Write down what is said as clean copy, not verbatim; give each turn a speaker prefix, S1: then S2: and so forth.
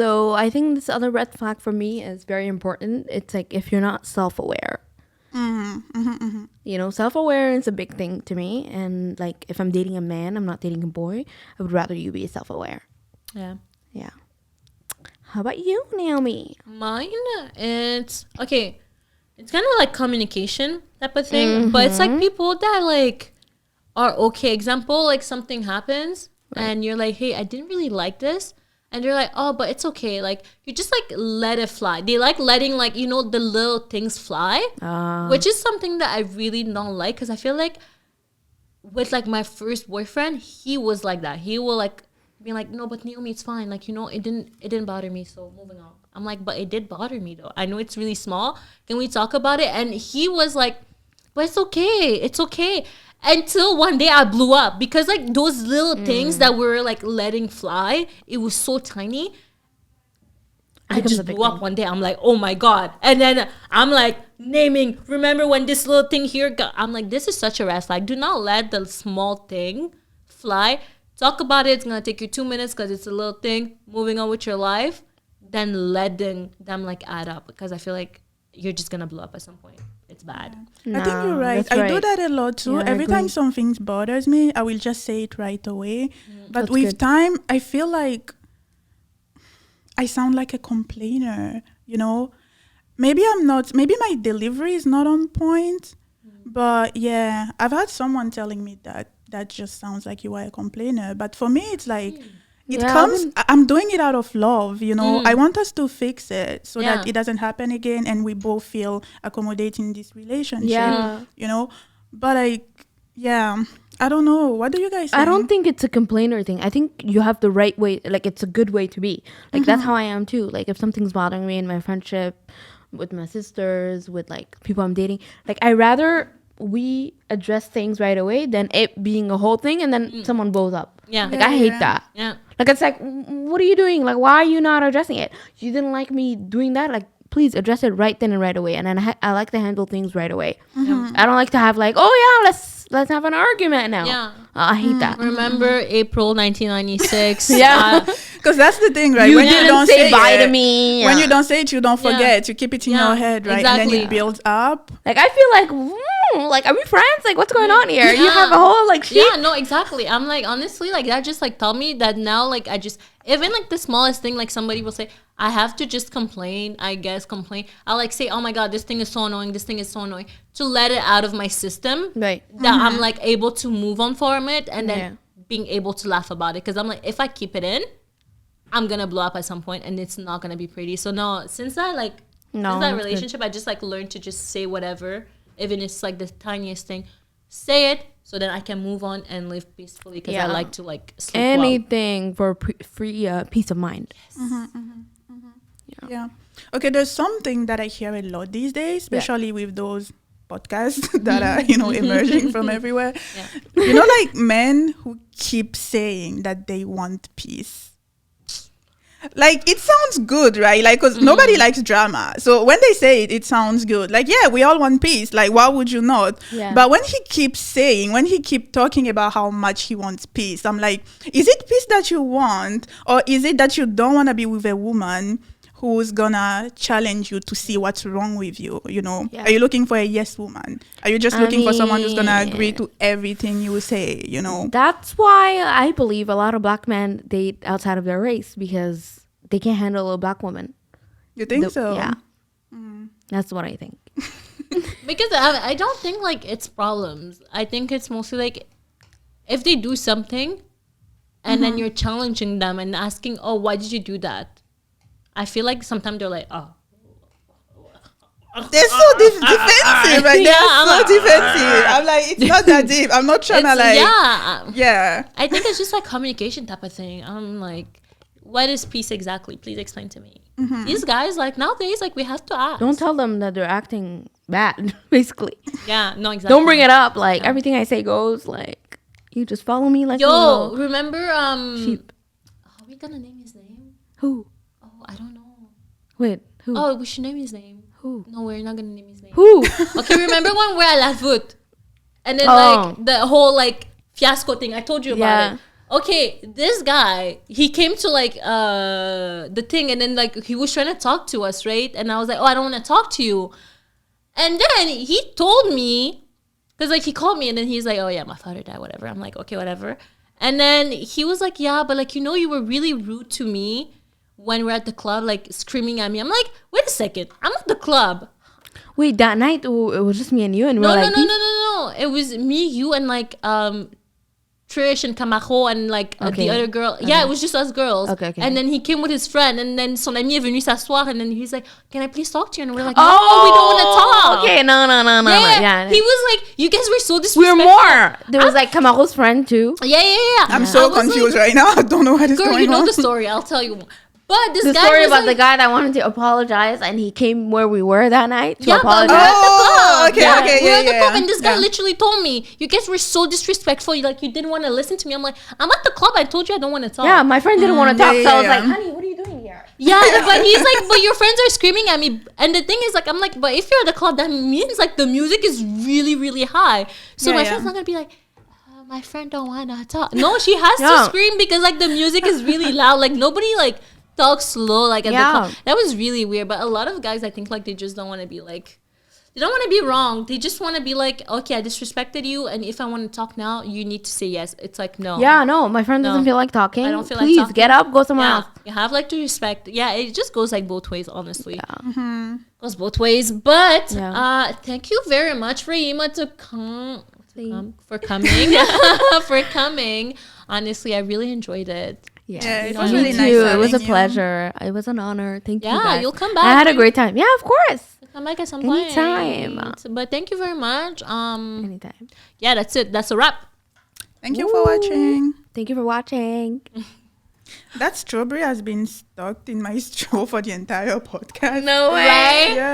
S1: So I think this other red flag for me is very important. It's like if you're not self-aware. You know, self-aware is a big thing to me. And like if I'm dating a man, I'm not dating a boy, I would rather you be self-aware.
S2: Yeah.
S1: Yeah. How about you, Naomi?
S2: Mine, it's okay. It's kind of like communication type of thing, but it's like people that like are okay. Example, like something happens and you're like, hey, I didn't really like this. And they're like, oh, but it's okay. Like, you just like let it fly. They like letting like, you know, the little things fly, which is something that I really don't like. Cause I feel like with like my first boyfriend, he was like that. He will like be like, no, but Naomi, it's fine. Like, you know, it didn't bother me. So moving on. I'm like, but it did bother me though. I know it's really small. Can we talk about it? And he was like, but it's okay. It's okay. Until one day I blew up because like those little things that were like letting fly, it was so tiny. I just blew up one day. I'm like, oh my God. And then I'm like naming, remember when this little thing here got, I'm like, this is such a red flag. Do not let the small thing fly. Talk about it. It's going to take you 2 minutes because it's a little thing. Moving on with your life. Then let them like add up because I feel like you're just going to blow up at some point. It's bad.
S3: I think you're right. I do that a lot too.
S1: Yeah,
S3: Every time something bothers me, I will just say it right away. But with time, I feel like I sound like a complainer, you know? Maybe I'm not, maybe my delivery is not on point. But yeah, I've had someone telling me that just sounds like you are a complainer. But for me, it's like, I'm doing it out of love, you know. I want us to fix it so that it doesn't happen again and we both feel accommodating in this relationship, you know. But like, I don't know. What do you guys think?
S1: I don't think it's a complainer thing. I think you have the right way, like it's a good way to be. Like that's how I am too. Like if something's bothering me in my friendship, with my sisters, with like people I'm dating, like I rather we address things right away than it being a whole thing and then someone blows up. Like I hate that. Like it's like, what are you doing? Like why are you not addressing it? You didn't like me doing that? Like please address it right then and right away. And then I like to handle things right away. I don't like to have like, oh yeah, let's have an argument now. I hate that.
S2: Remember April 1996?
S3: Because that's the thing, right?
S1: You
S3: when
S1: didn't
S3: you don't
S1: say bye to me.
S3: When you don't say it, you don't forget. You keep it in your head, right?
S2: Exactly.
S3: And then it builds up.
S1: Like I feel like are we friends? Like what's going on here? You have a whole like sheet.
S2: No, exactly. I'm like, honestly, like that just like taught me that now, like I just, even like the smallest thing, like somebody will say, I have to just complain. I'll like say, oh my God, this thing is so annoying. This thing is so annoying, to let it out of my system.
S1: Right.
S2: That I'm like able to move on from it and then being able to laugh about it. Cause I'm like, if I keep it in, I'm gonna blow up at some point and it's not gonna be pretty. So no, since that relationship, I just like learned to just say whatever, even if it's like the tiniest thing, say it so that I can move on and live peacefully. Because I like to like sleep
S1: anything for free peace of mind.
S3: Yeah. Okay, there's something that I hear a lot these days, especially with those podcasts that are, you know, emerging from everywhere. You know, like men who keep saying that they want peace. Like, it sounds good, right? Like, because nobody likes drama. So when they say it, it sounds good. Like, yeah, we all want peace. Like, why would you not? But when he keeps talking about how much he wants peace, I'm like, is it peace that you want? Or is it that you don't want to be with a woman who's gonna challenge you to see what's wrong with you, you know? Are you looking for a yes woman? Are you just looking for someone who's gonna agree to everything you say, you know?
S1: That's why I believe a lot of black men date outside of their race, because they can't handle a black woman.
S3: You think so?
S1: Yeah. That's what I think.
S2: Because I don't think like it's problems. I think it's mostly like if they do something and then you're challenging them and asking, oh, why did you do that? I feel like sometimes they're like, oh.
S3: They're so defensive, right? They're so defensive. I'm like, it's not that deep. I'm not trying to like... Yeah.
S2: I think it's just like communication type of thing. I'm like, what is peace exactly? Please explain to me. These guys, like nowadays, like we have to ask.
S1: Don't tell them that they're acting bad, basically.
S2: Yeah, no, exactly.
S1: Don't bring it up. Like everything I say goes like, you just follow me like
S2: remember
S1: sheep.
S2: Are we gonna name his name?
S1: Who?
S2: I don't know.
S1: Wait, who?
S2: Oh, we should name his name.
S1: Who?
S2: No, we're not gonna name his name.
S1: Who?
S2: Okay, remember when we're at La Foot? And then like the whole like fiasco thing, I told you about it. okay, this guy, he came to like the thing, and then like he was trying to talk to us, right? And I was like, oh, I don't want to talk to you. And then he told me, because like he called me, and then he's like, oh yeah, my father died, whatever. I'm like, okay, whatever. And then he was like, yeah, but like, you know, you were really rude to me when we're at the club, like screaming at me. I'm like, wait a second, I'm at the club.
S1: Wait, that night it was just me and you, and
S2: No,
S1: we're
S2: no,
S1: like,
S2: no, no, no, no. It was me, you, and like Trish and Camacho and like
S1: Okay.
S2: the other girl. Yeah, it was just us girls.
S1: Okay.
S2: And then he came with his friend, and then son ami est venu s'asseoir, and then he's like, can I please talk to you? And we're like, no, we don't want to talk.
S1: Okay, no.
S2: Yeah. He was like, you guys were so
S1: we
S2: disrespectful.
S1: were more. There was like Camaro's friend too.
S2: Yeah.
S3: I'm
S2: I
S3: so
S2: was
S3: confused
S2: like,
S3: right now. I don't know what is
S2: girl,
S3: going
S2: you know
S3: on.
S2: the story. I'll tell you. But this
S1: The
S2: guy
S1: story
S2: was
S1: about
S2: like,
S1: the guy that wanted to apologize, and he came where we were that night to
S2: yeah, but we're
S1: apologize.
S2: at the club.
S3: Oh, okay,
S2: we're at the
S3: yeah.
S2: club, and this guy
S3: Yeah.
S2: literally told me, "You guys were so disrespectful. Like you didn't want to listen to me." I'm like, "I'm at the club. I told you I don't want to talk."
S1: Yeah, my friend didn't want to talk,
S3: yeah,
S1: so I was
S3: yeah.
S1: like, honey, what are you doing here?
S2: Yeah, but he's like, "But your friends are screaming at me." And the thing is, like, I'm like, "But if you're at the club, that means like the music is really, really high." So
S3: Yeah,
S2: my
S3: yeah.
S2: friend's not gonna be like, "My friend don't want to talk." No, she has
S1: Yeah.
S2: to scream because like the music is really loud. Like nobody like talks slow like at
S1: Yeah.
S2: the club. That was really weird. But a lot of guys, I think, like they just don't want to be like. They don't want to be wrong. They just want to be like, okay, I disrespected you, and if I want to talk now, you need to say yes. It's like no.
S1: Yeah, no, my friend doesn't
S2: No.
S1: feel like talking.
S2: I don't feel like
S1: Please
S2: talking.
S1: get up, go somewhere
S2: Yeah,
S1: else.
S2: you have like to respect. Yeah, it just goes like both ways, honestly.
S1: Yeah.
S2: Goes both ways. But
S1: Yeah.
S2: thank you very much for Yima to come for coming for coming. Honestly, I really enjoyed it.
S3: Yeah, it
S2: know,
S3: was
S2: me
S3: really
S1: Me
S3: nice.
S1: too. It was a
S3: having you.
S1: pleasure. It was an honor. Thank you.
S2: Yeah,
S1: guys.
S2: you'll come back.
S1: I had a great time. Yeah, of course.
S2: Come back at some point.
S1: Anytime.
S2: But thank you very much.
S1: Anytime.
S2: Yeah, that's it. That's a wrap.
S3: Thank you for watching.
S1: Thank you for watching.
S3: That strawberry has been stuck in my straw for the entire podcast.
S1: No way.
S2: Right?
S3: Yeah.